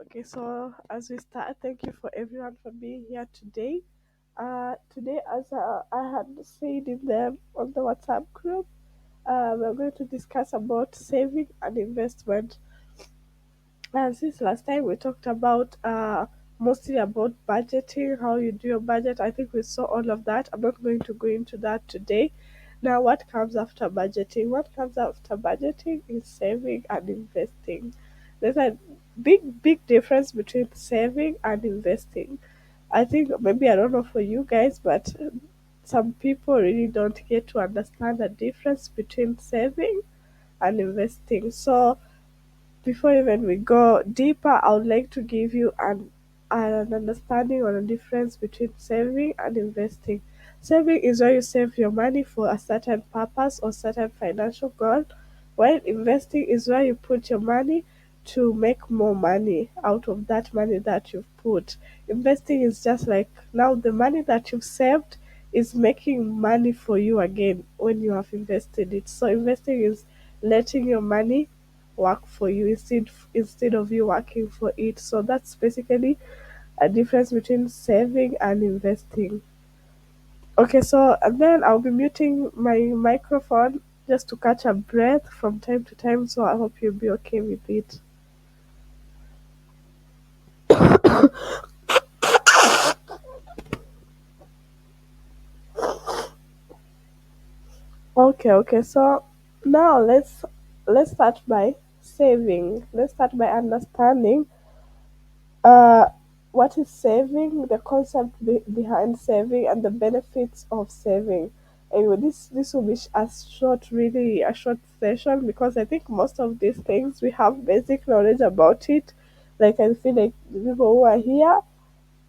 Okay, so as we start, thank you for everyone for being here today. Today, as I had said in the on the WhatsApp group, we're going to discuss about saving and investment. Since last time we talked about mostly about budgeting, how you do your budget. I think we saw all of that. I'm not going to go into that today. Now, what comes after budgeting? What comes after budgeting is saving and investing. There's a big difference between saving and investing. I think maybe I don't know for you guys, but some people really don't get to understand the difference between saving and investing. So before even we go deeper, I would like to give you an understanding on the difference between saving and investing. Saving is where you save your money for a certain purpose or certain financial goal, while investing is where you put your money to make more money out of that money that you've put. Investing is just like now the money that you've saved is making money for you again when you have invested it. So investing is letting your money work for you instead of you working for it. So that's basically a difference between saving and investing. Okay, so and then I'll be muting my microphone just to catch a breath from time to time. So I hope you'll be okay with it. Okay. So now let's start by saving. Let's start by understanding uh, what is saving, the concept behind saving, and the benefits of saving. Anyway, this will be really a short session because I think most of these things we have basic knowledge about it. Like I feel like the people who are here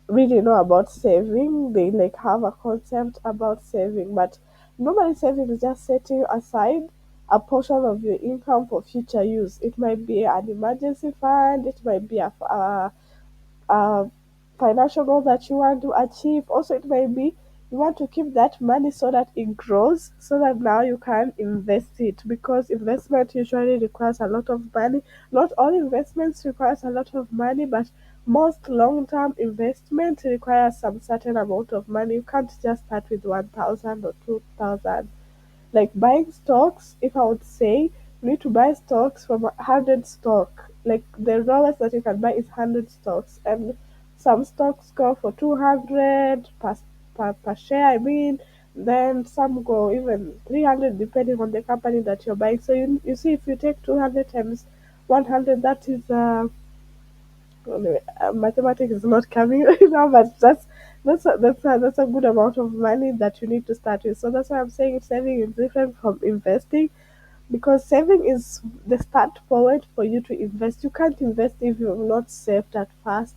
really know about saving. They like have a concept about saving, but normally saving is just setting aside a portion of your income for future use. It might be an emergency fund. It might be a financial goal that you want to achieve. Also, it may be you want to keep that money so that it grows, so that now you can invest it because investment usually requires a lot of money. Not all investments requires a lot of money, but most long-term investment requires some certain amount of money. You can't just start with 1,000 or 2,000. Like buying stocks, if I would say you need to buy stocks from 100 stock, like the lowest that you can buy is 100 stocks, and some stocks go for 200 per share, I mean, then some go even 300 depending on the company that you're buying. So you see, if you take 200 times 100, that is anyway, mathematics is not coming right now, but that's a good amount of money that you need to start with. So that's why I'm saying saving is different from investing, because saving is the start point for you to invest. You can't invest if you've not saved at first.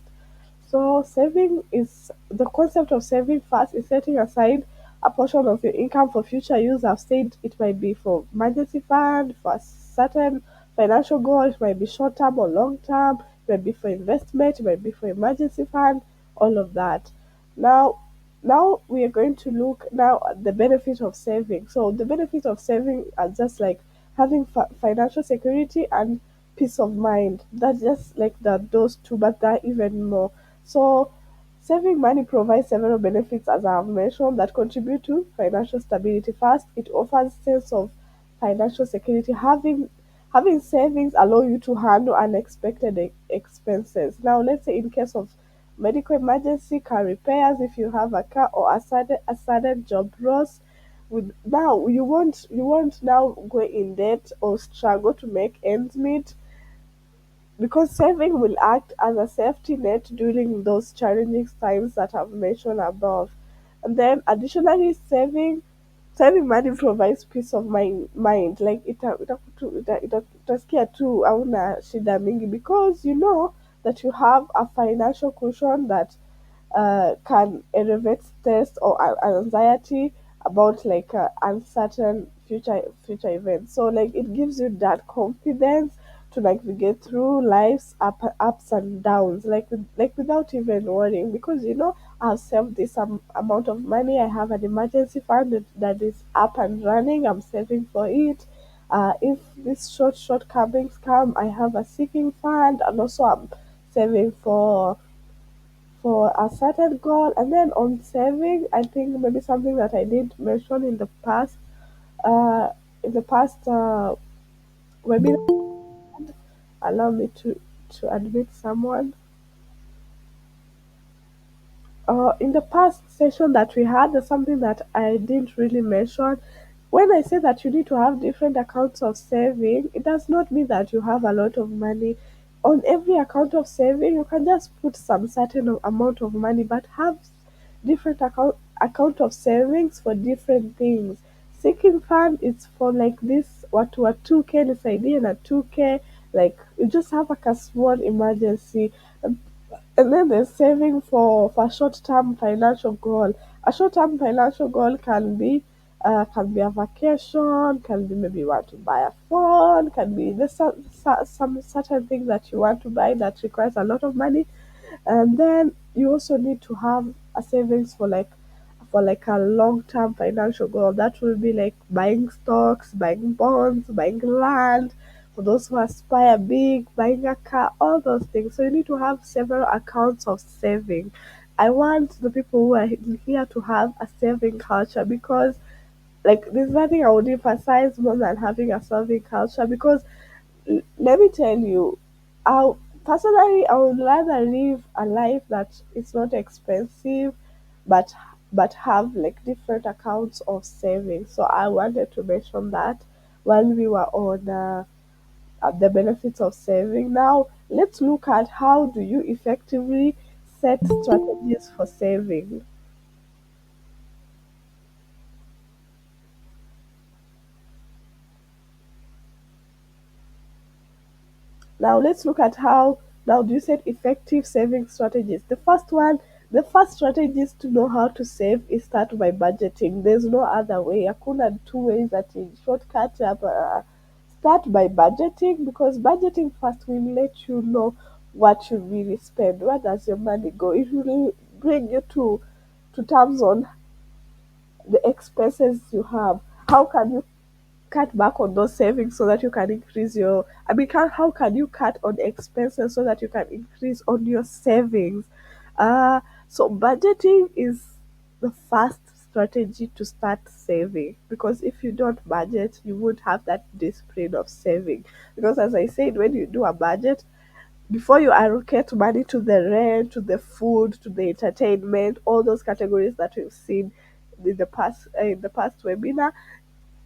So saving is the concept of saving first is setting aside a portion of your income for future use. I've said it might be for emergency fund, for a certain financial goal, it might be short term or long term, it might be for investment, it might be for emergency fund, all of that. Now now we are going to look now at the benefit of saving. So the benefits of saving are just like having financial security and peace of mind. That's just like those two, but there are even more. So, saving money provides several benefits, as I have mentioned, that contribute to financial stability. First, it offers sense of financial security. Having savings allow you to handle unexpected expenses. Now, let's say in case of medical emergency, car repairs, if you have a car, or a sudden job loss, with now you won't now go in debt or struggle to make ends meet, because saving will act as a safety net during those challenging times that I've mentioned above. And then additionally, saving money provides peace of mind. Like utasikia tu hauna shida mingi, because you know that you have a financial cushion that can elevate stress or anxiety about like uncertain future events. So like it gives you that confidence to like navigate through life's ups and downs, like without even worrying, because you know I've saved this amount of money. I have an emergency fund that is up and running. I'm saving for it. If these shortcomings come, I have a seeking fund, and also I'm saving for a certain goal. And then on saving, I think maybe something that I did mention uh in the past webinar. Allow me to admit someone. In the past session that we had, there's something that I didn't really mention. When I say that you need to have different accounts of saving, it does not mean that you have a lot of money. On every account of saving, you can just put some certain amount of money, but have different account of savings for different things. Sinking fund is for like this what 2K this idea and a 2K, like you just have like a small emergency. And then there's saving for short-term financial goal. A short-term financial goal can be a vacation, can be maybe you want to buy a phone, can be some certain things that you want to buy that requires a lot of money. And then you also need to have a savings for like a long-term financial goal. That will be like buying stocks, buying bonds, buying land. For those who aspire big, buying a car, all those things. So you need to have several accounts of saving. I want the people who are here to have a saving culture, because like there's nothing I would emphasize more than having a saving culture, because let me tell you, I personally I would rather live a life that is not expensive, but have like different accounts of savings. So I wanted to mention that when we were on the benefits of saving. Now let's look at how do you effectively set strategies for saving. Now let's look at how now do you set effective saving strategies. The first strategy is to know how to save is start by budgeting. There's no other way. Hakuna two ways that you shortcut up. Start by budgeting, because budgeting first will let you know what you really spend. Where does your money go? It will bring you to terms on the expenses you have. How can you cut back on those savings so that you can increase your how can you cut on expenses so that you can increase on your savings? So budgeting is the first strategy to start saving, because if you don't budget you would have that discipline of saving. Because as I said, when you do a budget, before you allocate money to the rent, to the food, to the entertainment, all those categories that we've seen in the past webinar,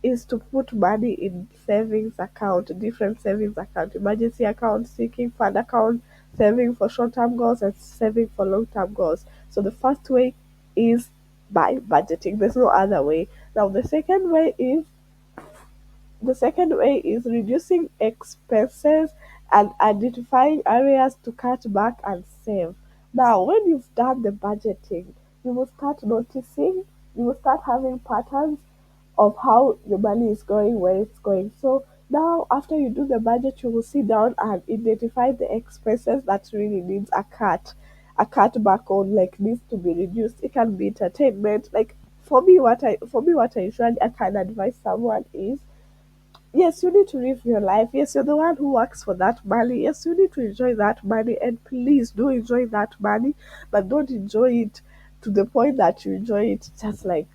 is to put money in savings account, different savings account, emergency account, sinking fund account, saving for short-term goals and saving for long-term goals. So the first way is by budgeting. There's no other way. Now the second way is reducing expenses and identifying areas to cut back and save. Now, when you've done the budgeting, you will start noticing, you will start having patterns of how your money is going, where it's going. So now, after you do the budget, you will sit down and identify the expenses that really needs a cut back on, like needs to be reduced. It can be entertainment. Like what I usually I can advise someone is, yes, you need to live your life. Yes, you're the one who works for that money. Yes, you need to enjoy that money, and please do enjoy that money, but don't enjoy it to the point that you enjoy it just like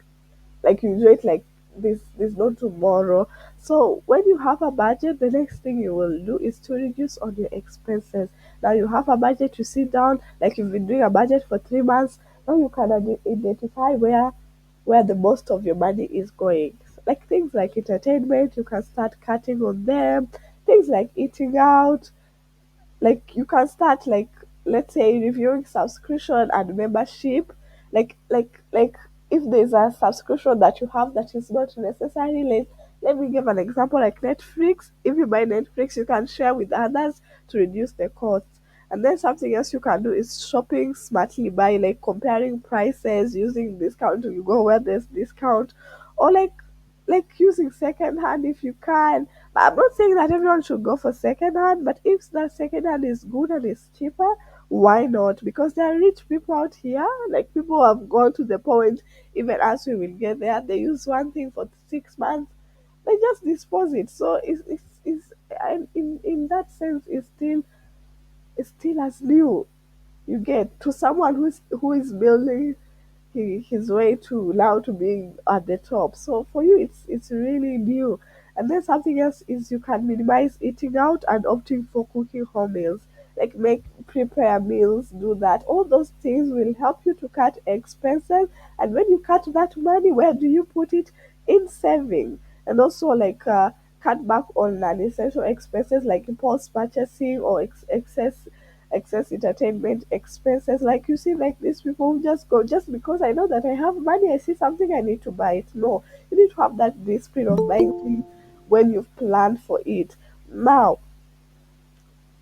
you enjoy it like there's no tomorrow. So when you have a budget, the next thing you will do is to reduce on your expenses. Now you have a budget, you sit down, like you've been doing a budget for 3 months. Now you can identify where the most of your money is going. Like things like entertainment, you can start cutting on them. Things like eating out, like you can start, like let's say reviewing subscription and membership. Like if there's a subscription that you have that is not necessary, let me give an example, like Netflix. If you buy Netflix, you can share with others to reduce the cost. And then something else you can do is shopping smartly, by like comparing prices, using discount, you go where there's discount, or like using second hand if you can. But I'm not saying that everyone should go for second hand, but if that second hand is good and is cheaper, why not? Because there are rich people out here, like people who have gone to the point, even as we will get there, they use one thing for 6 months, they just dispose it. So it's and in that sense, it's still is still as new. You get to someone who is building his way to now to being at the top. So for you, it's really new. And then something else is you can minimize eating out and opting for cooking home meals. Like make prepare meals, do that. All those things will help you to cut expenses. And when you cut that money, where do you put it? In saving. And also cut back on non-essential expenses like impulse purchasing or excess entertainment expenses. Like you see, like these people who just go just because I know that I have money, I see something I need to buy it. No, you need to have that discipline of buying things when you've planned for it. Now,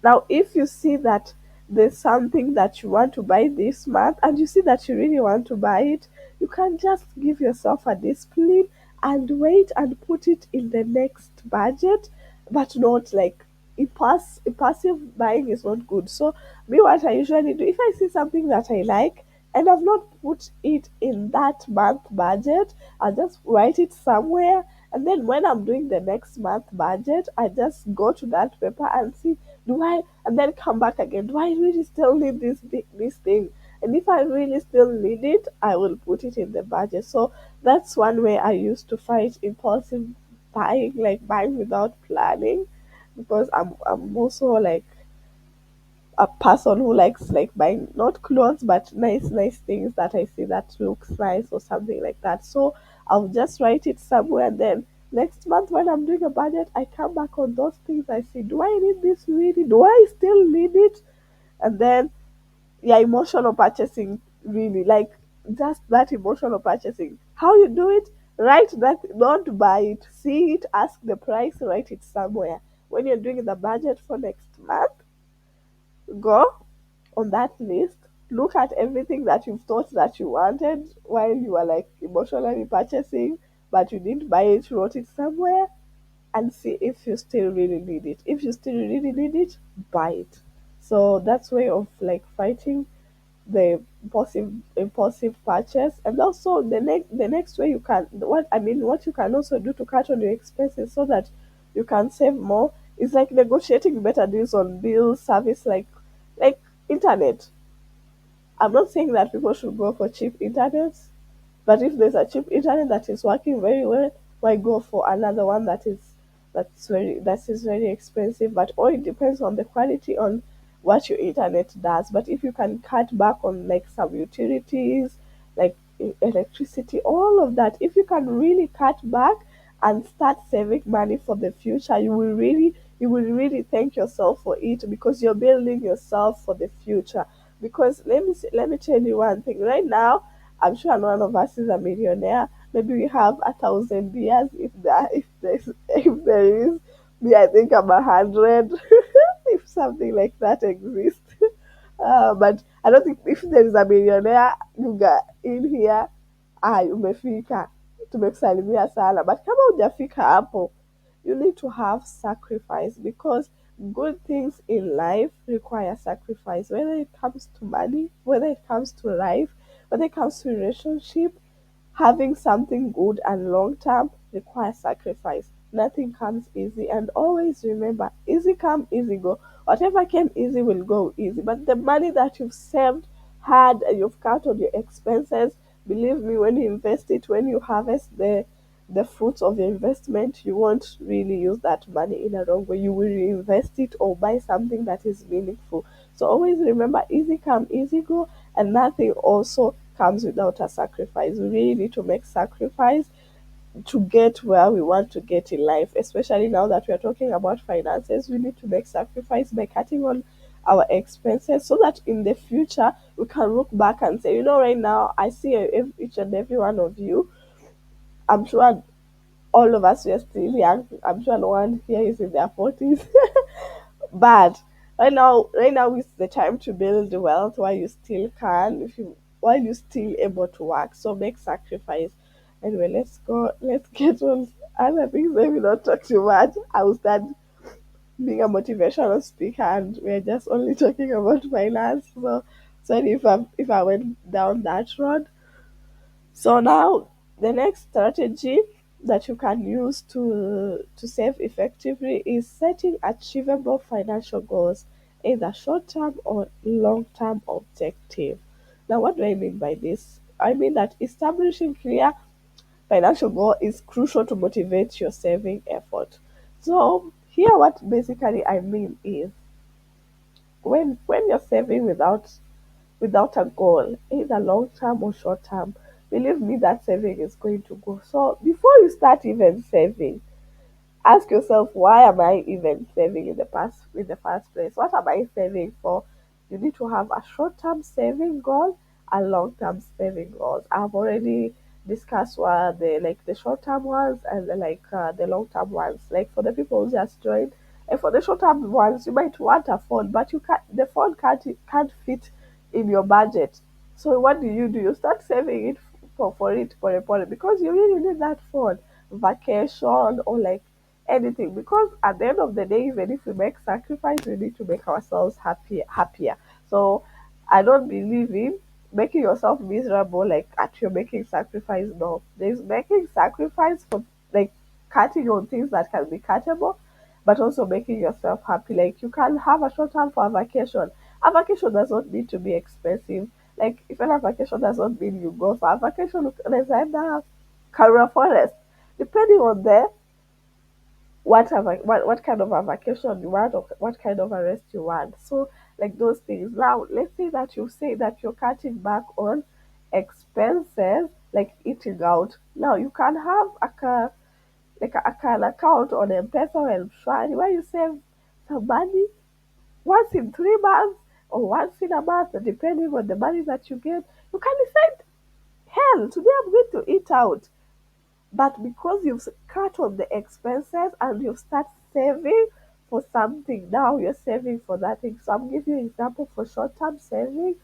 now, if you see that there's something that you want to buy this month and you see that you really want to buy it, you can just give yourself a discipline and wait and put it in the next budget, but not like impulsive buying is not good. So, me, what I usually do, if I see something that I like and I've not put it in that month budget, I'll just write it somewhere. And then when I'm doing the next month budget, I just go to that paper and see, do I, and then come back again, do I really still need this thing? And if I really still need it, I will put it in the budget. So that's one way I used to fight impulsive buying, like buying without planning, because I'm also like a person who likes like buying not clothes but nice things that I see that looks nice or something like that. So I'll just write it somewhere, and then next month when I'm doing a budget, I come back on those things I see. Do I need this really? Do I still need it? And then yeah, emotional purchasing, really, like just that emotional purchasing. How you do it? Write that, don't buy it. See it, ask the price, write it somewhere. When you're doing the budget for next month, go on that list, look at everything that you've thought that you wanted while you were like emotionally purchasing, but you didn't buy it, wrote it somewhere, and see if you still really need it. If you still really need it, buy it. So that's way of like fighting the impulsive purchase. And also the next way you can, what you can also do to cut on your expenses so that you can save more is like negotiating better deals on bills, service, like internet. I'm not saying that people should go for cheap internet, but if there's a cheap internet that is working very well, why go for another one that is very expensive? But all it depends on the quality on what your internet does. But if you can cut back on like some utilities, like electricity, all of that, if you can really cut back and start saving money for the future, you will really thank yourself for it, because you're building yourself for the future. Because let me tell you one thing. Right now, I'm sure none of us is a millionaire. Maybe we have 1,000 beers, if there is. Me, I think I'm 100, if something like that exists. But I don't think if there is a millionaire you got in here, umefika, tumekusalimia sana. But kama hujafika hapo, you need to have sacrifice, because good things in life require sacrifice, whether it comes to money, whether it comes to life, whether it comes to relationship. Having something good and long term requires sacrifice. Nothing comes easy, and always remember, easy come, easy go. Whatever came easy will go easy. But the money that you've saved hard and you've cut on your expenses, believe me, when you invest it, when you harvest the fruits of your investment, you won't really use that money in a wrong way. You will reinvest it or buy something that is meaningful. So always remember, easy come, easy go, and nothing also comes without a sacrifice. We really need to make sacrifice to get where we want to get in life, especially now that we are talking about finances. We need to make sacrifice by cutting on our expenses so that in the future we can look back and say, right now I see each and every one of you. I'm sure all of us, we are still young. I'm sure no one here is in their 40s. But right now is the time to build wealth while you still can, if you while you're still able to work. So make sacrifice. Anyway, let's go. Let's get on other things. Maybe not talk too much. I will start being a motivational speaker, and we're just only talking about finance. So sorry if I went down that road. So now the next strategy that you can use to save effectively is setting achievable financial goals. either short term or long term objective. Now, what do I mean by this? I mean that establishing clear financial goal is crucial to motivate your saving effort. So, here what basically I mean is when you're saving without a goal, either long term or short term, believe me that saving is going to go. So before you start even saving, ask yourself, why am I even saving in the first place? What am I saving for? You need to have a short-term saving goal and long-term saving goals. I've already discussed what the short-term ones and the long-term ones. Like for the people who just joined, and for the short-term ones, you might want a phone, but you can't. The phone can't fit in your budget. So what do? You start saving it for it because you really need that phone, vacation or like anything, because at the end of the day, even if we make sacrifice, we need to make ourselves happier. So I don't believe in making yourself miserable like at you're making sacrifice. No, there's making sacrifice for like cutting on things that can be cuttable, but also making yourself happy. Like you can have a short time for a vacation. A vacation does not need to be expensive. Like if you have a vacation does not mean you go for a vacation. Let's say Karura Forest, depending on the what kind of a vacation you want or what kind of a rest you want. So like those things. Now let's say that you're cutting back on expenses like eating out. Now you can have an account on M-Pesa or M-Shwari where you save some money once in 3 months or once in a month, depending on the money that you get. You can decide, hell, today I'm going to eat out. But because you've cut on the expenses and you start saving for something, now you're saving for that thing. So I'm giving you an example for short term saving.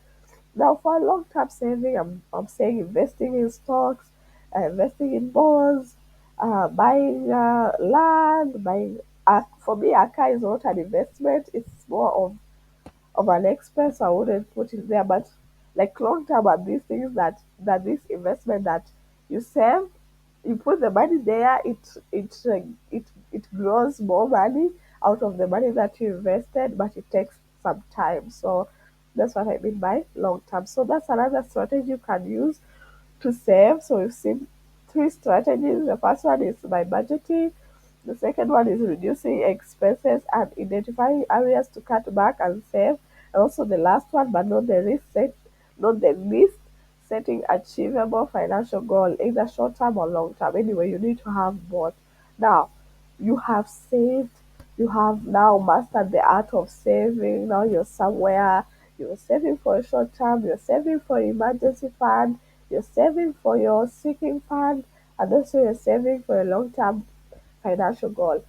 Now for long term saving, I'm saying investing in stocks, investing in bonds, buying land, buying. For me, a car is not an investment. It's more of an expense. I wouldn't put it there, but like long term are these things that this investment that you save, you put the money there, it grows more money out of the money that you invested, but it takes some time. So that's what I mean by long term. So that's another strategy you can use to save. So we've seen three strategies. The first one is by budgeting. The second one is reducing expenses and identifying areas to cut back and save. And also the last one, but not the least, setting achievable financial goal, either short term or long term. Anyway, you need to have both. Now, you have saved, you have now mastered the art of saving. Now you're somewhere, you're saving for a short term, you're saving for emergency fund, you're saving for your seeking fund, and also you're saving for a long term financial goal.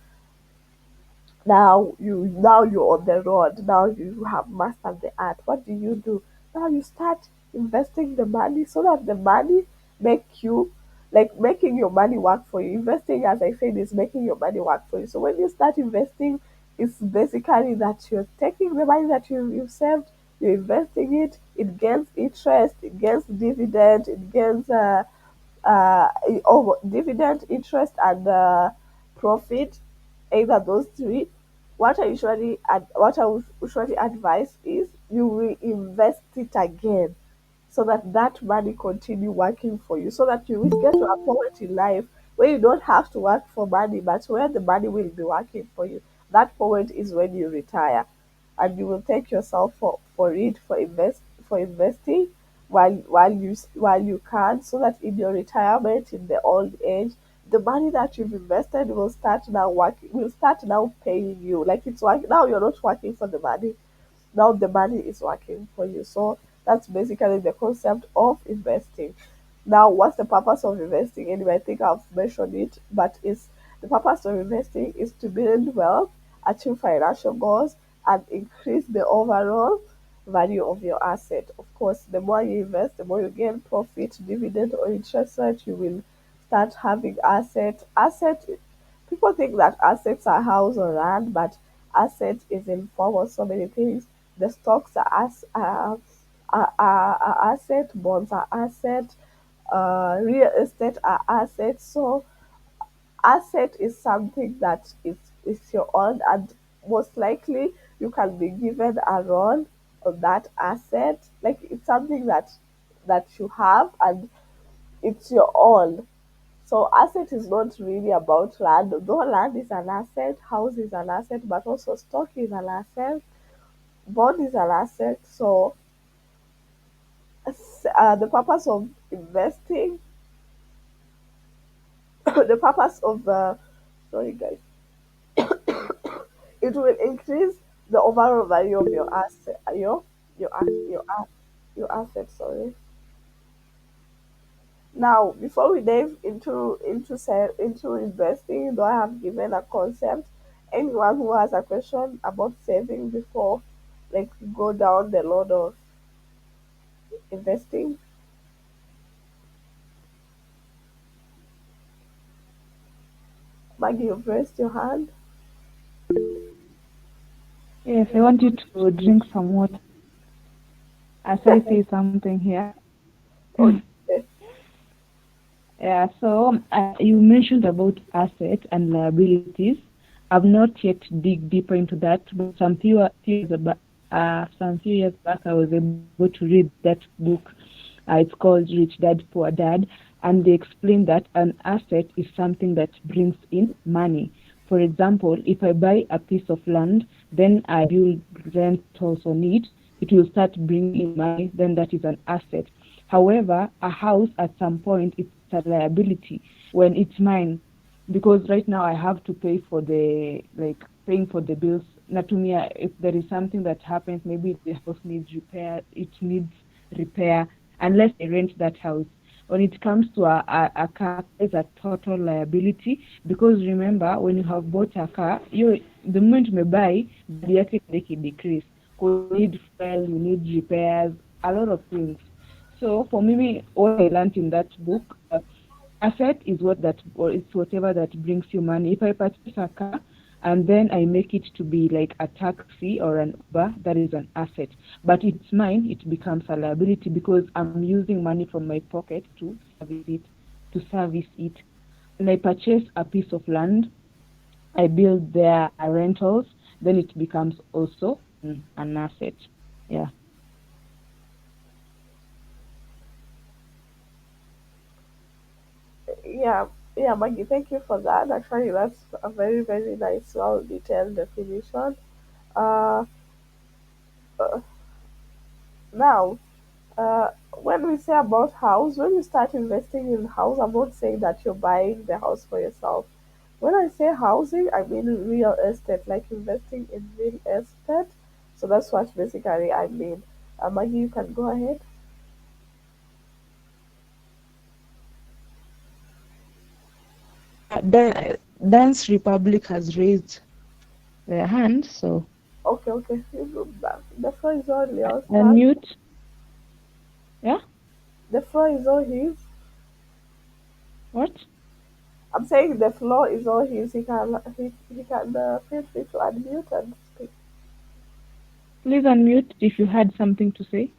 Now you're on the road. Now you have mastered the art. What do? Now you start investing the money so that the money make you like making your money work for you. Investing, as I said, is making your money work for you. So when you start investing, it's basically that you're taking the money that you've saved, you're investing it, it gains interest, it gains dividend, it gains over dividend, interest, and profit, either those three. What I would usually advise is you reinvest it again so that that money continue working for you, so that you will get to a point in life where you don't have to work for money, but where the money will be working for you. That point is when you retire, and you will thank yourself for it for investing while you can, so that in your retirement in the old age, the money that you've invested will start now paying you. Like it's working now, you're not working for the money, now the money is working for you. So that's basically the concept of investing. Now, what's the purpose of investing? Anyway, I think I've mentioned it, but it's the purpose of investing is to build wealth, achieve financial goals, and increase the overall value of your asset. Of course, the more you invest, the more you gain profit, dividend, or interest rate. You will start having asset. People think that assets are house or land, but asset is in form of so many things. The stocks are asset, bonds are asset, real estate are assets. So asset is something that is your own, and most likely you can be given a role on that asset. Like it's something that you have and it's your own. So asset is not really about land. Though land is an asset, house is an asset, but also stock is an asset, bond is an asset. So the purpose of investing, the purpose of sorry guys, it will increase the overall value of your asset, your asset. Sorry. Now, before we dive into investing, though I have given a concept, anyone who has a question about saving before, like go down the road of investing, Maggie, you've raised your hand. Yes, I want you to drink some water as I say something here. Okay. Yeah, so you mentioned about assets and liabilities. I've not yet dig deeper into that, but some few years back, I was able to read that book. It's called Rich Dad Poor Dad, and they explain that an asset is something that brings in money. For example, if I buy a piece of land, then I build rentals on it will start bringing in money. Then that is an asset. However, a house at some point it's a liability when it's mine, because right now I have to pay for the like paying for the bills. Now to me, if there is something that happens, maybe the house needs repair, it needs repair, unless I rent that house. When it comes to a car, is a total liability, because remember when you have bought a car, the moment you buy, the yake decrease. Because you need fuel, you need repairs, a lot of things. So for me, what I learned in that book, asset is or it's whatever that brings you money. If I purchase a car and then I make it to be like a taxi or an Uber, that is an asset. But it's mine, it becomes a liability because I'm using money from my pocket to service it. When I purchase a piece of land, I build their rentals, then it becomes also an asset. Yeah. Yeah, yeah, Maggie, thank you for that. Actually, that's a very, very nice, well detailed definition. Uh, uh, now, when we say about house, when you start investing in house, I'm not saying that you're buying the house for yourself. When I say housing, I mean real estate, like investing in real estate. So that's what basically I mean. Maggie, you can go ahead. Dance Republic has raised their hand, so Okay, okay, you go back. The floor is all yours, man. unmute. Yeah. The floor is all his. What? I'm saying the floor is all his. He can feel free to unmute and speak. Please unmute if you had something to say.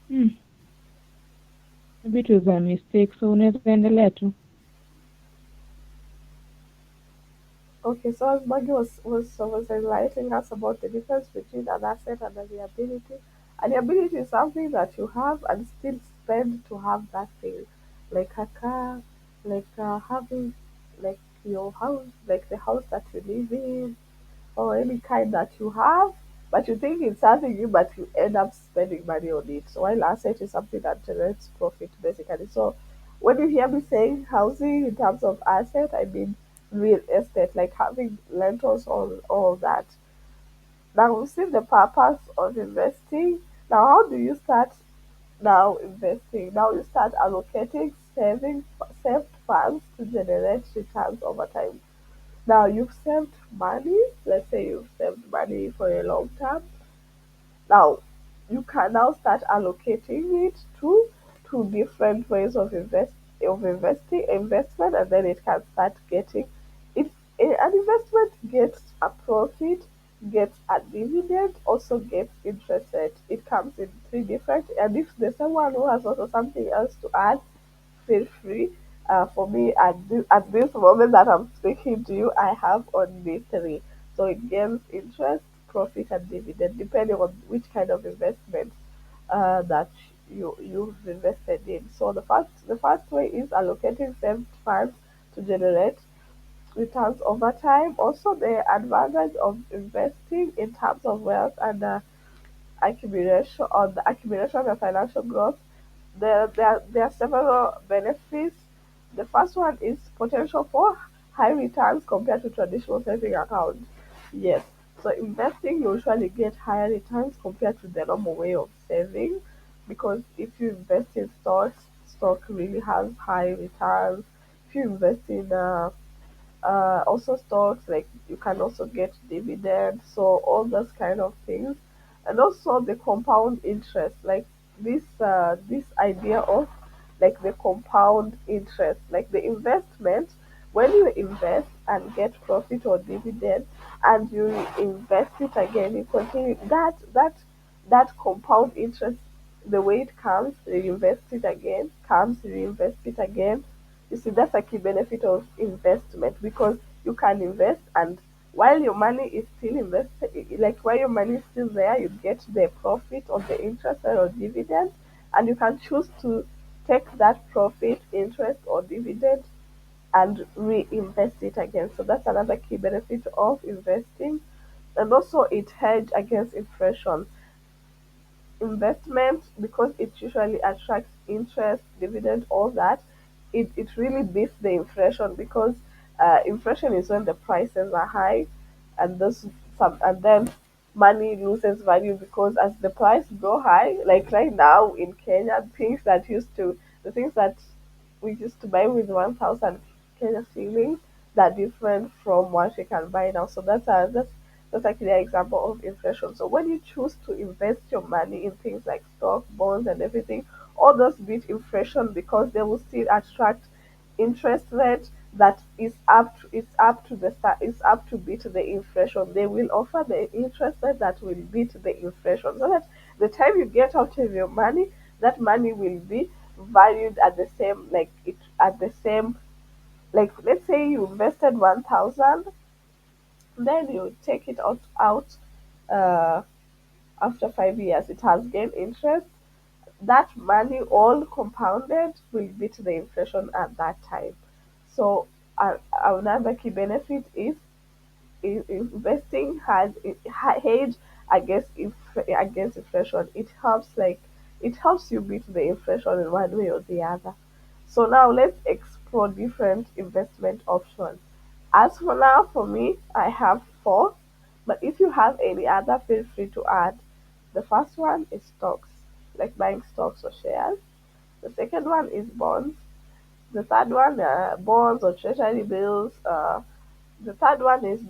Hmm. Maybe it was a mistake, so unaweza endelea tu. Okay, so as Maggie was enlightening us about the difference between an asset and a liability. A liability is something that you have and still spend to have that thing, like a car, like having like your house, like the house that you live in, or any kind that you have, but you think it's serving you, but you end up spending money on it. So while asset is something that generates profit basically. So when you hear me saying housing in terms of asset, I mean real estate, like having rentals, all that. Now we've seen the purpose of investing. Now how do you start now investing? Now you start allocating saved funds to generate returns over time. Now you've saved money. Let's say you've saved money for a long term. Now you can now start allocating it to different ways of investing investment, and then it can start getting if an investment gets a profit, gets a dividend, also gets interest rate. It comes in three different. And if there's someone who has also something else to add, feel free. For me, at this moment that I'm speaking to you, I have only three. So it gains interest, profit, and dividend, depending on which kind of investment that you've invested in. So the first way is allocating saved funds to generate returns over time. Also, the advantage of investing in terms of wealth and accumulation of financial growth, there are several benefits. The first one is potential for high returns compared to traditional saving accounts. Yes, so investing you usually get higher returns compared to the normal way of saving, because if you invest in stocks, stock really has high returns. If you invest in also stocks, like you can also get dividends, so all those kind of things. And also the compound interest, like this idea of like the compound interest, like the investment. When you invest and get profit or dividend and you invest it again, you continue that compound interest. The way it comes, reinvest it again, comes, reinvest it again. You see, that's a key benefit of investment, because you can invest, and while your money is still invested, like while your money is still there, you get the profit or the interest or dividend, and you can choose to take that profit, interest, or dividend and reinvest it again. So that's another key benefit of investing. And also, it hedge against inflation. Investment, because it usually attracts interest, dividend, all that, it really beats the inflation, because inflation is when the prices are high, and those some and then money loses value, because as the price go high, like right now in Kenya, the things that we used to buy with 1,000 Kenya shillings, that different from what we can buy now. So that's actually an example of inflation. So when you choose to invest your money in things like stock, bonds, and everything, all those beat inflation, because they will still attract interest rate that is up to beat the inflation. They will offer the interest rate that will beat the inflation, so that the time you get out of your money, that money will be valued at the same, like it at the same, like let's say you invested 1,000, then you take it out uh, after 5 years, it has gained interest. That money, all compounded, will beat the inflation at that time. So another key benefit is investing has hedge against inflation. It helps you beat the inflation in one way or the other. So now let's explore different investment options. As for now, for me, I have four, but if you have any other, feel free to add. The first one is stocks, like buying stocks or shares. The second one is bonds. The third one, bonds or treasury bills. The third one is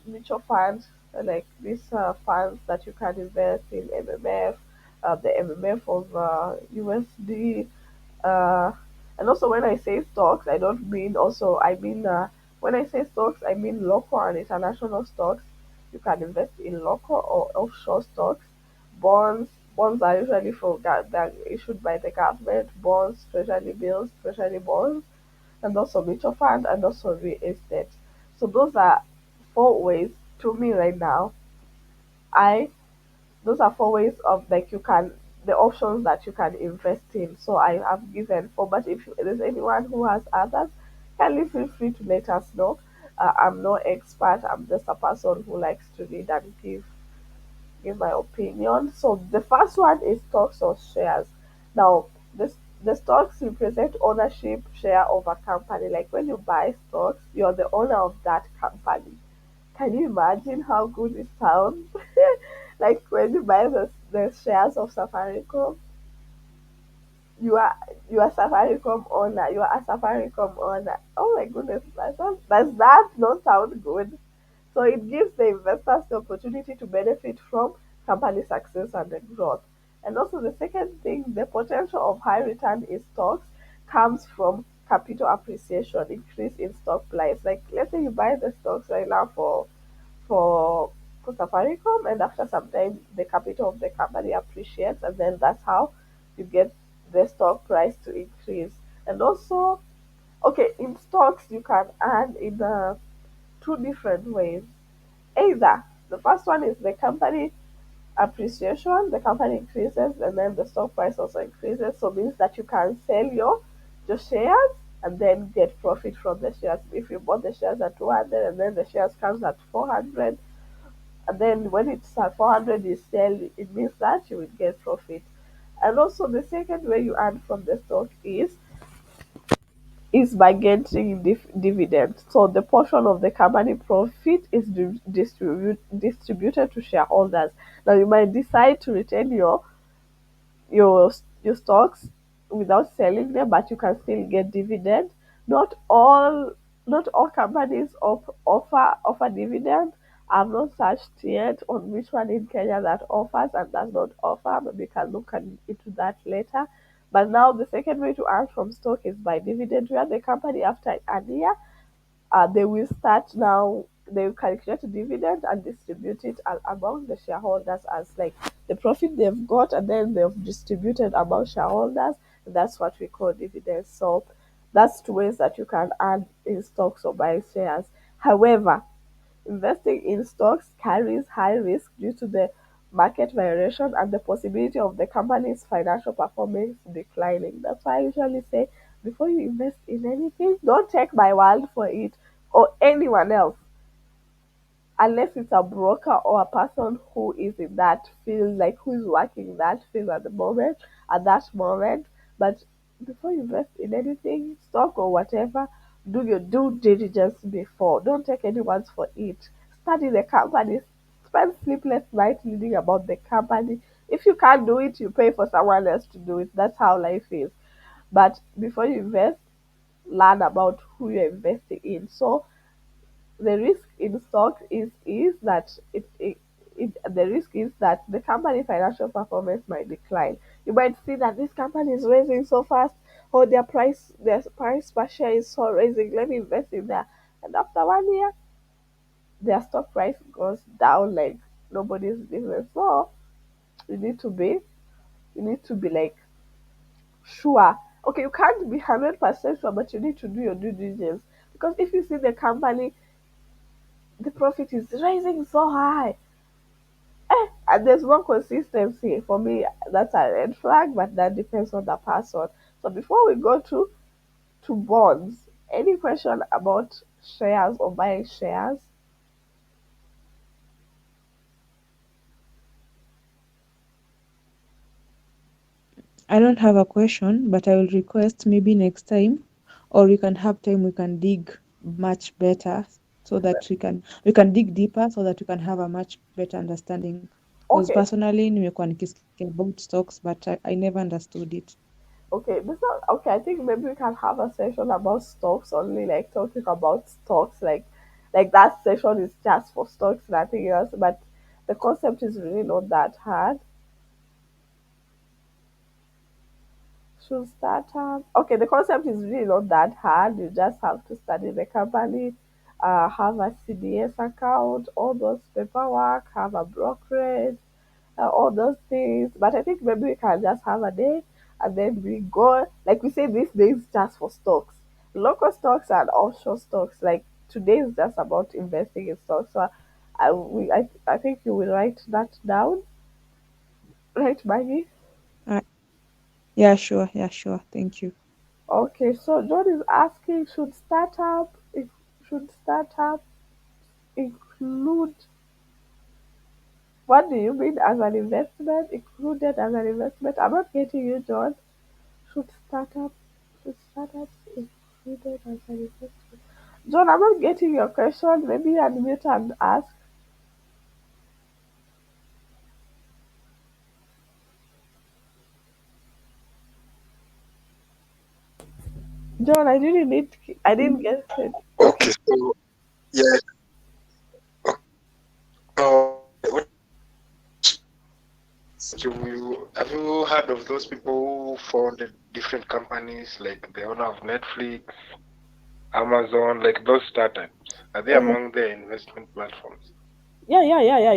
mutual funds, like these funds that you can invest in MMF, the MMF of USD. Uh, and also, when I say stocks, I don't mean also, I mean, when I say stocks, I mean local and international stocks. You can invest in local or offshore stocks. Bonds are usually they're issued by the government. Bonds, treasury bills, treasury bonds, and also mutual fund, and also real estate. So those are four ways to me right now. I Those are four ways of, like, you can, the options that you can invest in. So I have given four, but if there's anyone who has others, kindly feel free to let us know. I'm no expert. I'm just a person who likes to read and give my opinion. So the first one is stocks or shares. Now, the stocks represent ownership share of a company. Like when you buy stocks, you're the owner of that company. Can you imagine how good it sounds? Like when you buy the shares of Safaricom, you are you are Safaricom owner. You are a Safaricom owner. Oh my goodness, does that not sound good? So it gives the investors the opportunity to benefit from company success and the growth. And also the second thing, the potential of high return in stocks comes from capital appreciation, increase in stock price. Like let's say you buy the stocks right now for for Safaricom, and after some time the capital of the company appreciates, and then that's how you get the stock price to increase. And also Okay, in stocks you can earn in two different ways. Either the first one is the company appreciation, the company increases and then the stock price also increases. So means that you can sell your shares and then get profit from the shares. If you bought the shares at 200 and then the shares comes at 400, and then when it's at 400 you sell, it means that you will get profit. And also the second way you earn from the stock is by getting dividends. So the portion of the company profit is distributed to shareholders. Now you might decide to retain your stocks without selling them, but you can still get dividend. Not all not all companies offer dividend. I've not searched yet on which one in Kenya that offers and does not offer. Maybe we can look into that later. But now the second way to earn from stock is by dividend, where the company after a year they will start now, they will calculate a dividend and distribute it among the shareholders as like the profit they've got and then they've distributed among shareholders. That's what we call dividends. So that's two ways that you can earn in stocks or buy shares. However, investing in stocks carries high risk due to the market variation and the possibility of the company's financial performance declining. That's why I usually say before you invest in anything, don't take my word for it or anyone else, unless it's a broker or a person who is in that field, like who is working in that field at that moment. But before you invest in anything, stock or whatever, do your due diligence before. Don't take anyone's for it. Study the company. Spend sleepless nights reading about the company. If you can't do it, you pay for someone else to do it. That's how life is. But before you invest, learn about who you're investing in. So the risk in stocks is that the risk is that the company financial performance might decline. You might see that this company is raising so fast, or their price per share is so raising. Let me invest in that, and after 1 year, their stock price goes down like nobody's business. So you need to be you need to be like sure. Okay, you can't be 100% sure, but you need to do your due diligence because if you see the company, the profit is rising so high. And there's no consistency. For me, that's a red flag, but that depends on the person. So before we go to bonds, any question about shares or buying shares? I don't have a question, but I will request maybe next time, or we can have time, we can dig much better so that we can dig deeper so that we can have a much better understanding. Because Okay, personally, nimekuwa nikisikia about stocks, but I never understood it. okay. Okay. I think maybe we can have a session about stocks only, like talking about stocks, like that session is just for stocks, nothing else. But the concept is really not that hard. Should start up. Okay, the concept is really not that hard. You just have to study the company, have a CDS account, all those paperwork, have a brokerage, all those things. But I think maybe we can just have a day and then we go, like we say these days, just for stocks, local stocks and offshore stocks. Like today is just about investing in stocks. So I think you will write that down, right, Maggie? Uh, yeah, sure. Yeah, sure. Thank you. Okay, so John is asking, should startup include, what do you mean as an investment? Included as an investment? I'm not getting you, John. Should startup should startups included as an investment? John, I'm not getting your question. Maybe unmute and ask. John, I didn't get it. Okay. Okay, so yeah, what you have you heard of those people who founded different companies like the owner of Netflix, Amazon, like those startups? Are they Uh, among their investment platforms? yeah, Yeah. yeah.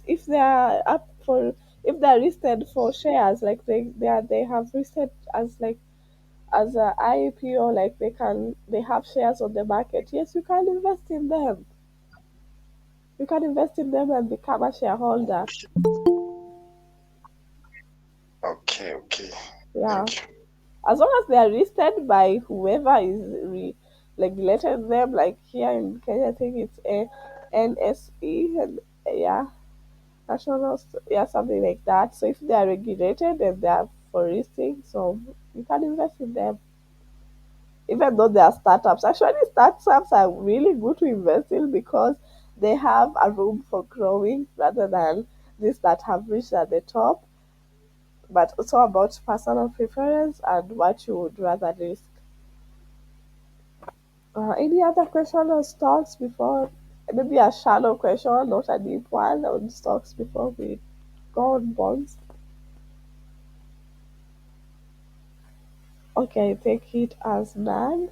If they are up for, if they're listed for shares, like they have listed as like as a IPO, like they have shares on the market. Yes, you can invest in them. You can invest in them and become a shareholder. Okay, okay. Yeah, Thank you. as long as they are listed by whoever is regulated them. Like here in Kenya, I think it's a NSE, and yeah, yeah, something like that. So if they are regulated and they are for listing, so you can invest in them. Even though they are startups, actually startups are really good to invest in because they have a room for growing rather than these that have reached at the top. But also about personal preference and what you would rather risk. Any other question on stocks before, maybe a shallow question, not a deep one on stocks before we go on bonds? Okay, take it as none.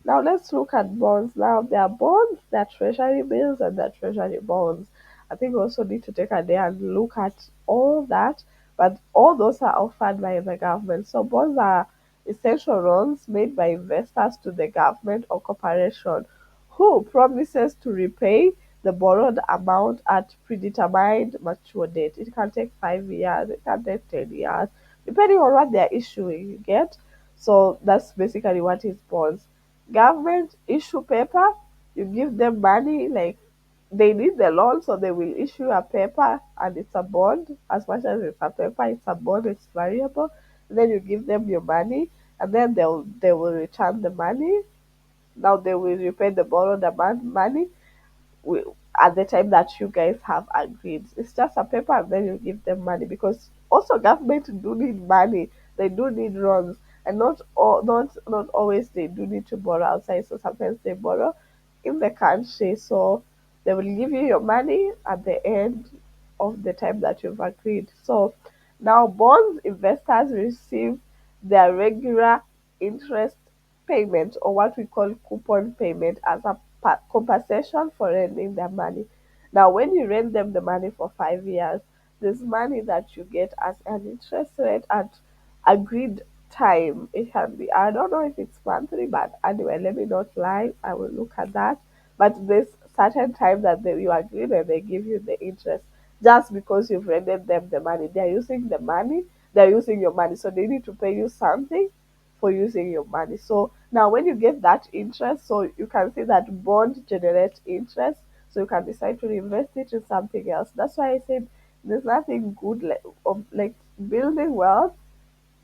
Now let's look at bonds. Now there are bonds, there are treasury bills, and there are treasury bonds. I think we also need to take a day and look at all that, but all those are offered by the government. So bonds are essential loans made by investors to the government or corporation who promises to repay the borrowed amount at predetermined mature date. It can take 5 years, it can take 10 years, depending on what they're issuing. You get? So that's basically what is bonds. Government issue paper, you give them money, like they need the loan, so they will issue a paper and it's a bond. As much as it's a paper, it's a bond, it's variable. Then you give them your money, and then they will return the money. Now they will repay the borrowed amount money wi- at the time that you guys have agreed. It's just a paper, and then you give them money because also government do need money. They do need loans, and not always they do need to borrow outside. So sometimes they borrow in the country. So they will give you your money at the end of the time that you've agreed. So now bonds investors receive their regular interest payment, or what we call coupon payment, as a compensation for lending their money. Now, when you lend them the money for 5 years, there's money that you get as an interest rate at agreed time. It can be, I don't know if it's monthly, but anyway, let me not lie. I will look at that. But there's certain time that you agreed and they give you the interest just because you've lended them the money. They're using the money, they're using your money, so they need to pay you something for using your money. So now when you get that interest, so you can see that bond generates interest, so you can decide to invest it in something else. That's why I said there's nothing good like building wealth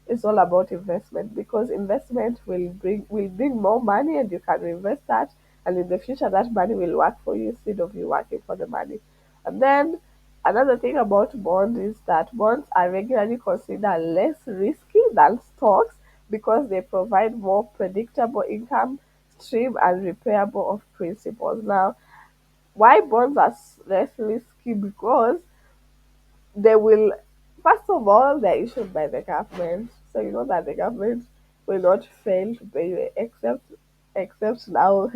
is all about investment, because investment will bring more money and you can reinvest that, and in the future that money will work for you instead of you working for the money. And then another thing about bonds is that bonds are regularly considered less risky than stocks because they provide more predictable income stream and repairable of principals. Now, why bonds are less risky? Because they will, first of all, they're issued by the government, so you know that the government will not fail to pay you, except now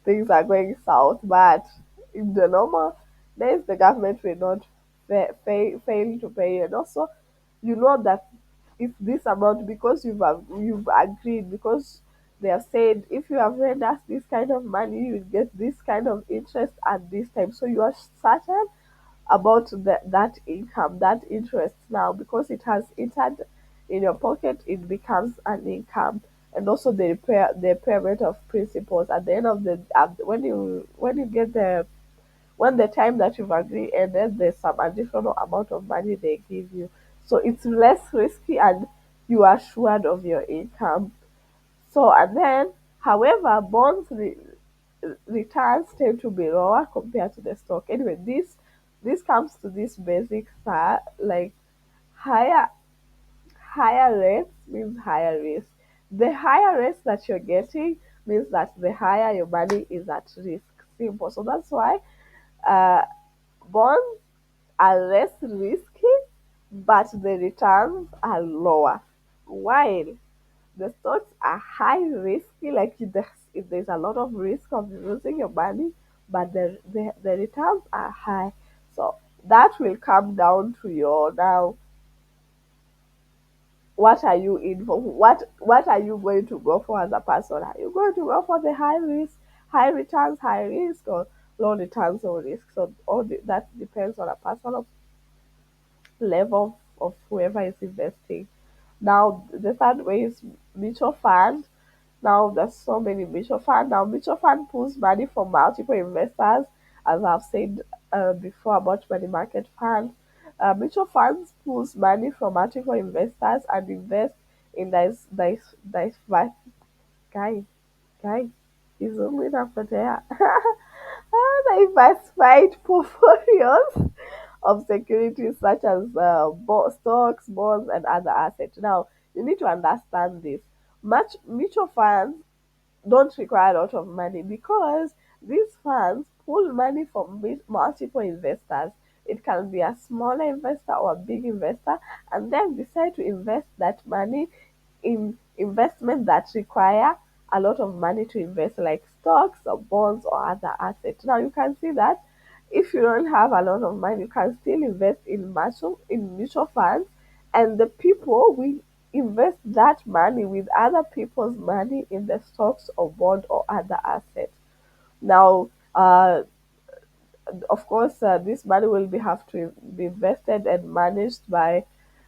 things are going south. But in the normal days, the government will not fail to pay you. And also, you know that if this amount, because you've agreed, because they have said if you have lent us this kind of money, you will get this kind of interest at this time, so you are certain about that income, that interest. Now, because it has entered in your pocket, it becomes an income. And also the payment of principals at the end of the when you get when the time that you've agreed ended, there's some additional amount of money they give you. So it's less risky and you are assured of your income. So, and then, however, returns tend to be lower compared to the stock. Anyway, this comes to this basic fact, like higher higher rates means higher risk. The higher rates that you're getting means that the higher your money is at risk. Simple. So that's why uh, bonds are less risky, but the returns are lower. While the stocks are high risky, like if there's a lot of risk of losing your money, but the returns are high. So that will come down to your now what are you in for? What are you going to go for as a person? Are you going to go for the high risk, high returns, high risk, or low returns or risk? So that depends on a personal level of whoever is investing. Now the third way is mutual fund. Now there's so many mutual fund. Now mutual fund pulls money from multiple investors, as I've said before about money market funds. Mutual funds pulls money from multiple investors and invest in guy, guy, he's only after there. Diversified portfolios of securities such as stocks, bonds, and other assets. Now, you need to understand this. Much mutual funds don't require a lot of money because these funds pull money from multiple investors. It can be a smaller investor or a big investor, and then decide to invest that money in investment that require a lot of money to invest, like stocks or bonds or other assets. Now you can see that if you don't have a lot of money, you can still invest in mutual funds, and the people will invest that money with other people's money in the stocks or bond or other assets. Now, of course, this money will have to be invested and managed by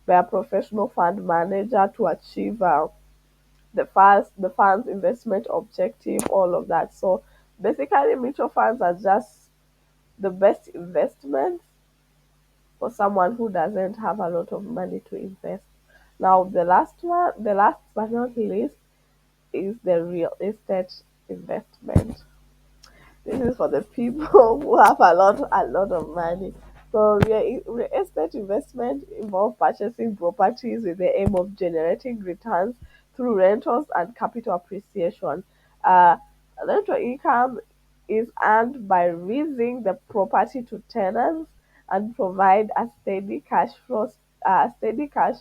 a professional fund manager to achieve the fund's investment objective, all of that. So basically, mutual funds are just the best investment for someone who doesn't have a lot of money to invest. Now, the last but not least, is the real estate investment. This is for the people who have a lot of money. So real estate investment involve purchasing properties with the aim of generating returns through rentals and capital appreciation. Uh, Rental income is earned by leasing the property to tenants and provide a steady cash flow, steady cash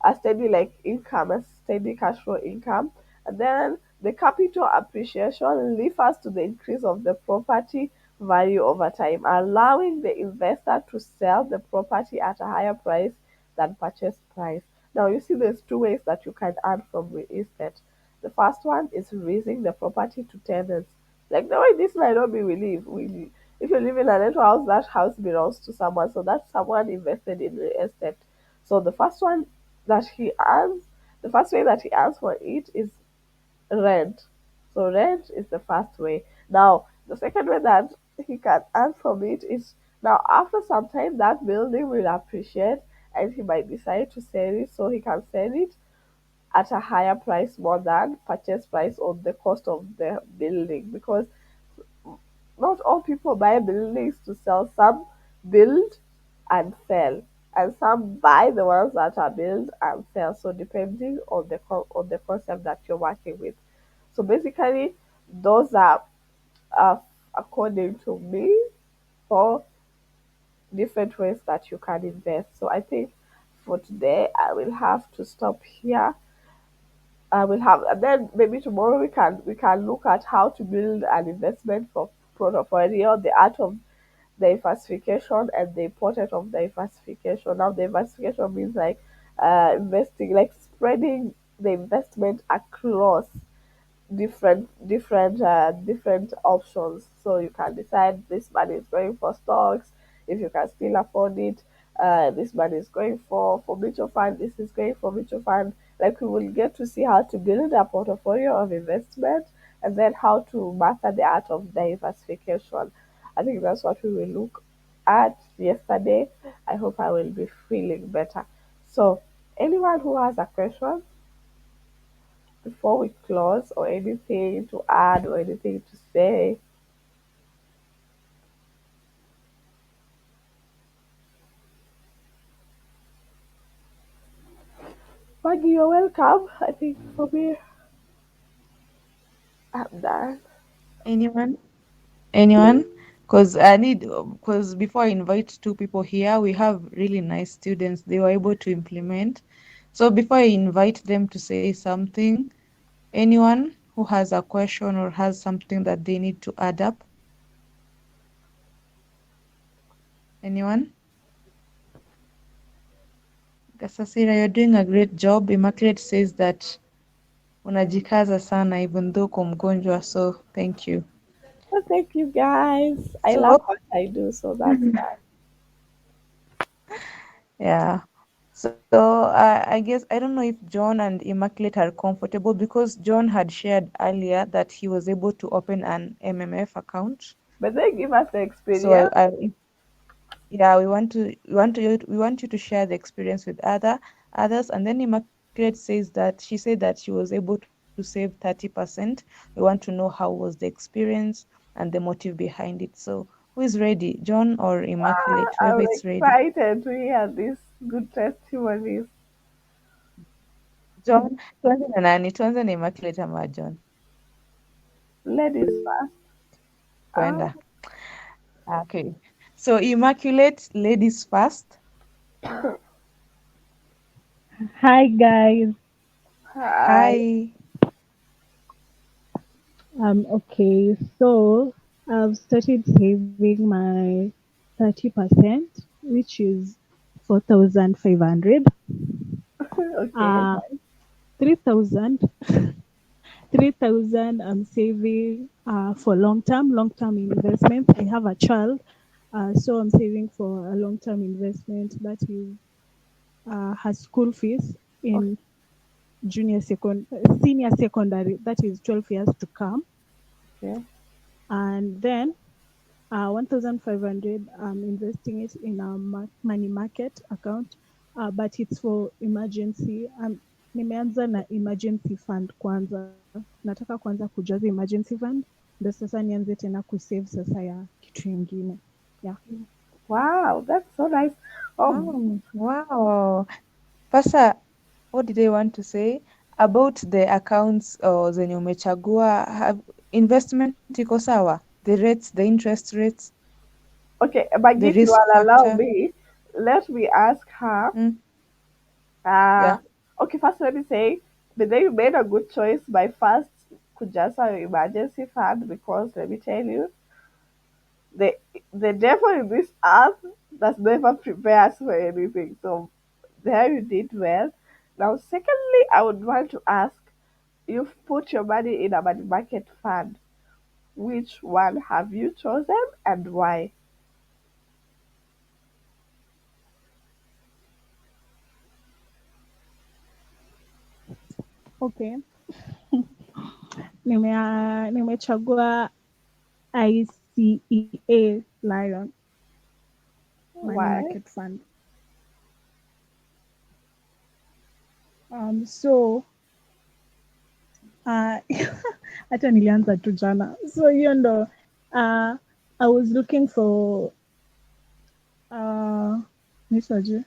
a steady like income, a steady cash flow income. And then the capital appreciation refers to the increase of the property value over time, allowing the investor to sell the property at a higher price than purchase price. Now you see there's two ways that you can earn from real estate. The first one is raising the property to tenants. Like the way this Nairobi we live, if you live in a rental house, that house belongs to someone. So that's someone invested in real estate. So that he earns, the first way that he earns for it is rent. So rent is the first way. Now the second way that he can earn from it is, now after some time that building will appreciate and he might decide to sell it, so he can sell it at a higher price more than purchase price or the cost of the building, because not all people buy buildings to sell. Some build and sell, and some buy the ones that are built and sell. So depending on on the concept that you're working with. So basically, those are, uh, according to me, four different ways that you can invest. So I think for today I will have to stop here. I will have, and then maybe tomorrow we can look at how to build an investment for portfolio, the art of diversification and the importance of diversification. Now, diversification means like investing, like spreading the investment across different options. So you can decide this money is going for stocks if you can still afford it. This money is going for mutual fund. This is going for mutual fund. Like we will get to see how to build a portfolio of investment and then how to master the art of diversification. I think that's what we will look at yesterday. I hope I will be feeling better. So anyone who has a question before we close, or anything to add or anything to say? Maggie, you're welcome. I think for me, I'm done. Anyone? Anyone? Because before I invite two people here, we have really nice students. They were able to implement. So before I invite them to say something, anyone who has a question or has something that they need to add up? Anyone? Kasasira, you're doing a great job. Immaculate says that unajikaza sana even though uko mgonjwa, so thank you. Well, thank you guys. I love So, what I do, so that's fine. yeah. So I guess I don't know if John and Immaculate are comfortable because John had shared earlier that he was able to open an MMF account. But then give us the So experience. yeah, we want you to share the experience with others. And then Immaculate says that she said that she was able to save 30%. We want to know how was the experience and the motive behind it. So who is ready, John or Immaculate? Whoever I'm it's ready. excited to hear these good testimonies. John, tuanze na nani? Tuanze na Immaculate ama John? Ladies first. Ah, Kwenda. Okay. So Immaculate, ladies first. Hi guys. hi. Hi. Okay, so I've started saving my 30%, which is 4,500. Okay. Uh 3,000 3,000 I'm saving for long term investment. I have a child, so I'm saving for a long term investment that is her school fees in senior secondary, that is 12 years to come. Okay. And then 1,500, I'm investing it in a money market account, but it's for emergency. Nimeanza na emergency fund kwanza. Nataka kwanza kujaza emergency fund ndo sasa nianze tena kusave sasa ya kitu ingine. Yeah. Wow, that's so nice. Oh, Wow. Pasa, what did I want to say about the accounts zenye umechagua? Investment iko sawa? The rates, the interest rates, okay. the But if you risk will allow factor. me, let me ask her. Mm, Uh, yeah. okay, first let me say, but then you made a good choice by first kujasa your emergency fund because let me tell you, the the devil in this earth does never prepare us for anything. So there you did well. Now, secondly, I would want to ask, you've put your money in a money market fund. Which one have you chosen and why? Okay. Nimechagua ICEA Lion Money Why? Market Fund. So uh, hata nilianza tu jana, so hiyo ndo uh, I was looking for uh, nisaje,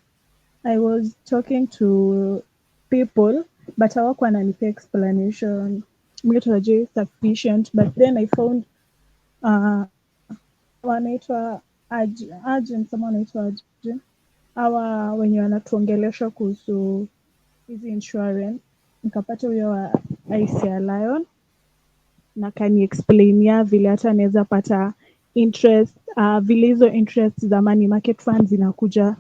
I was talking to people but hawakuwa wananipea explanation mitaje sufficient, but then I found uh, wanaitwa agent ama wanaitwa aje hawa wenye wanatuongelesha kuhusu hizi insurance, nikapata huyo wa ICR Lion na kaniexplainia vile hata naweza pata interest, vile hizo interest za money market funds zinakuja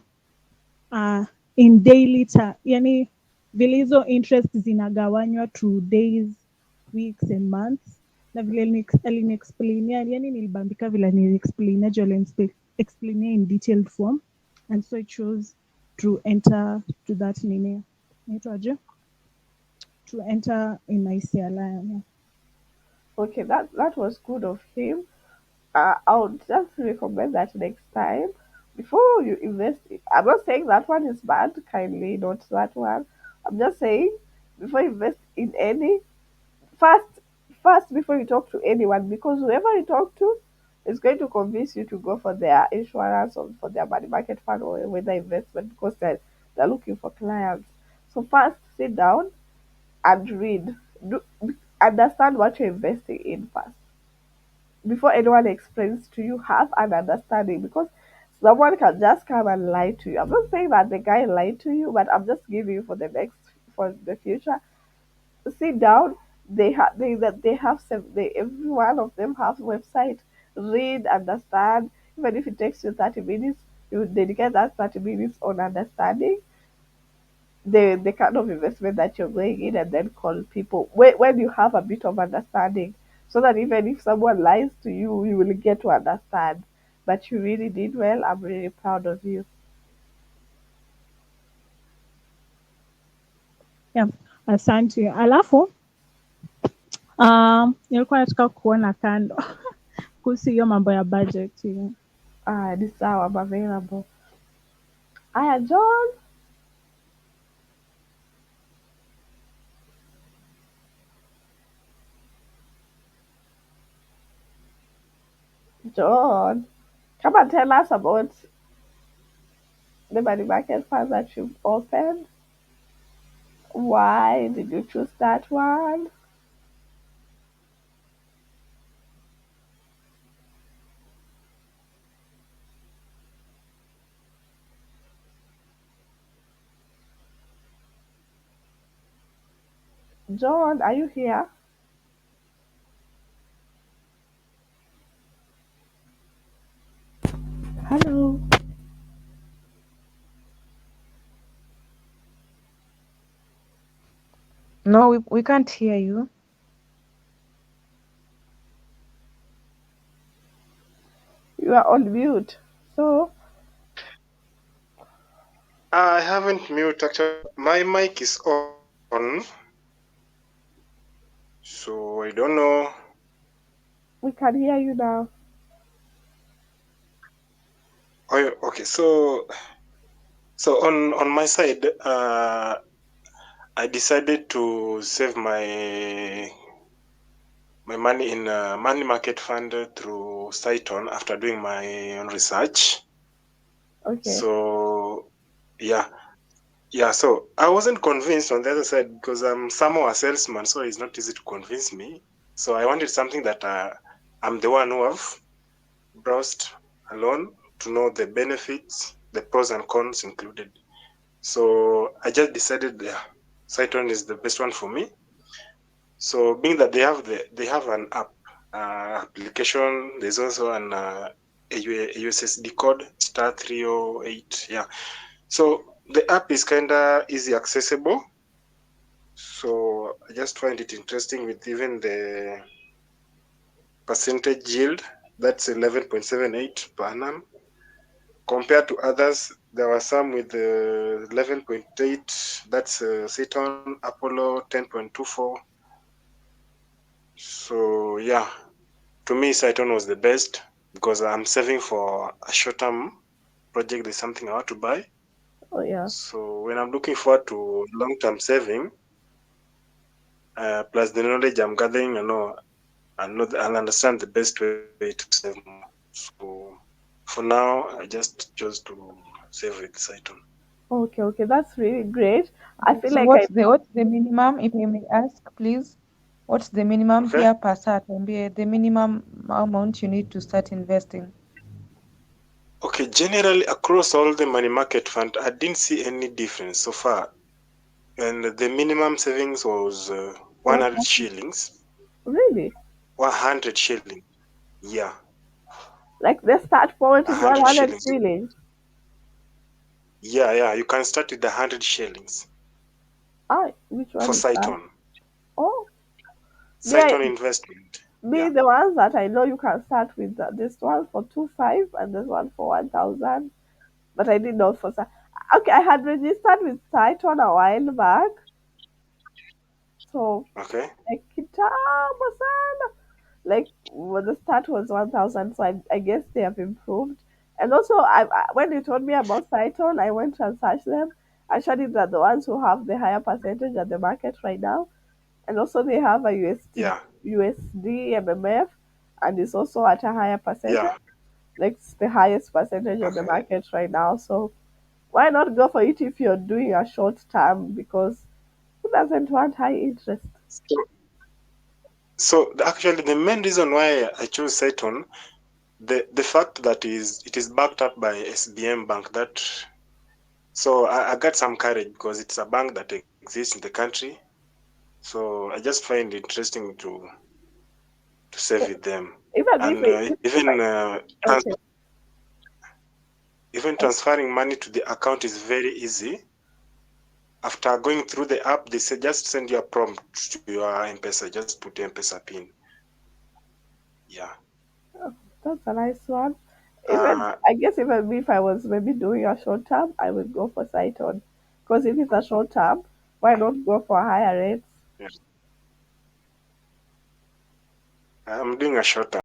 uh, in daily yani vile hizo interest zinagawanywa to days, weeks and months, na vile aliniexplainia, yani nilibambika vile aliniexplainia juu aliniexplainia in detailed form, and so I chose to enter to that nini naitwaje, to enter in ICLI. Okay, that was good of him. I would just recommend that next time before you invest. I'm not saying that one is bad, kindly not that one. I'm just saying before you invest in any, first, first before you talk to anyone, because whoever you talk to is going to convince you to go for their insurance or for their money market fund or whether investment because they're looking for clients. So first, sit down and read. Do, understand what you're investing in first before anyone explains to you. Have an understanding because someone can just come and lie to you. I'm not saying that the guy lied to you, but I'm just giving you for the next, for the future. Sit down. They have some. They every one of them have website. Read, understand. Even if it takes you 30 minutes, you dedicate that 30 minutes on understanding. the kind of investment that you're going in, and then call people when you have a bit of understanding, so that even if someone lies to you, you will get to understand. But you really did well. I'm really proud of you. Yeah, asante. Alafu nilikuwa nataka kuona kando kuhusu hiyo mambo ya budgeting. Ah, ni sawa, I'm available. Aya, John. John, come and tell us about the money market fund that you've opened. Why did you choose that one? John, are you here? Hello. No, we can't hear you. You are on mute. So, I haven't mute actually. My mic is on, so I don't know. we can hear you now. Oh, okay. So on my side, I decided to save my money in a money market fund through Saiton after doing my own research. Okay. So yeah, yeah. So I wasn't convinced on the other side because I'm somehow a salesman, so it's not easy to convince me. So I wanted something that I'm the one who have browsed alone to know the benefits, the pros and cons included. So I just decided Saiton is the best one for me. So being that they have an app application, there's also an a USSD code *308. Yeah. So the app is kinda easy accessible. So I just find it interesting with even the percentage yield, that's 11.78 per annum. Compared to others, there were some with 11.8, that's Saturn, Apollo 10.24. So yeah, to me, Saturn was the best because I'm saving for a short term project. There's something I want to buy. Oh yeah. So when I'm looking forward to long term saving, plus the knowledge I'm gathering, I'll understand the best way to save more. So for now, I just chose to save with Saturn. Okay, okay. That's really great. I Okay, feel so like I what's the minimum, if I may ask, please? What's the minimum Okay. here per start? The minimum amount you need to start investing? Okay. Generally, across all the money market fund, I didn't see any difference so far, and the minimum savings was 100 100. shillings. Really? 100 shillings. Yeah, Like the start point is 100 100 shillings. shillings. Yeah, yeah. You can start with the 100 shillings Ah, which one for is that? Saiton. Oh, me, I, Saiton investment. me, Yeah. the ones that I know you can start with this one for 2,500 and this one for 1,000. But I did not for okay. I had registered with Titan a while back, so Okay. like kitambo sana. Like when the start was 1,000, so I guess they have improved. And also, when you told me about Titan, I went and searched them. Actually, they're the ones who have the higher percentage at the market right now. And also, they have a Yeah. USD MMF, and it's also at a higher percentage. Yeah. Like it's the highest percentage on the Okay. market right now. So why not go for it if you're doing a short term? Because who doesn't want high interest? So, actually, the main reason why I chose Saiton, the fact that it is backed up by SBM Bank, that so I got some courage because it's a bank that exists in the country. So I just find it interesting to save with them, Even if and it, if even okay, even transferring money to the account is very easy. after going through the app, they say just send your prompt to your M-Pesa. Just put M-Pesa pin. Yeah. That's a nice one. Even Uh, I guess even me, if I was maybe doing a short term, I would go for sight on. Because if it's a short term, why not go for higher rates? yeah. I'm doing a short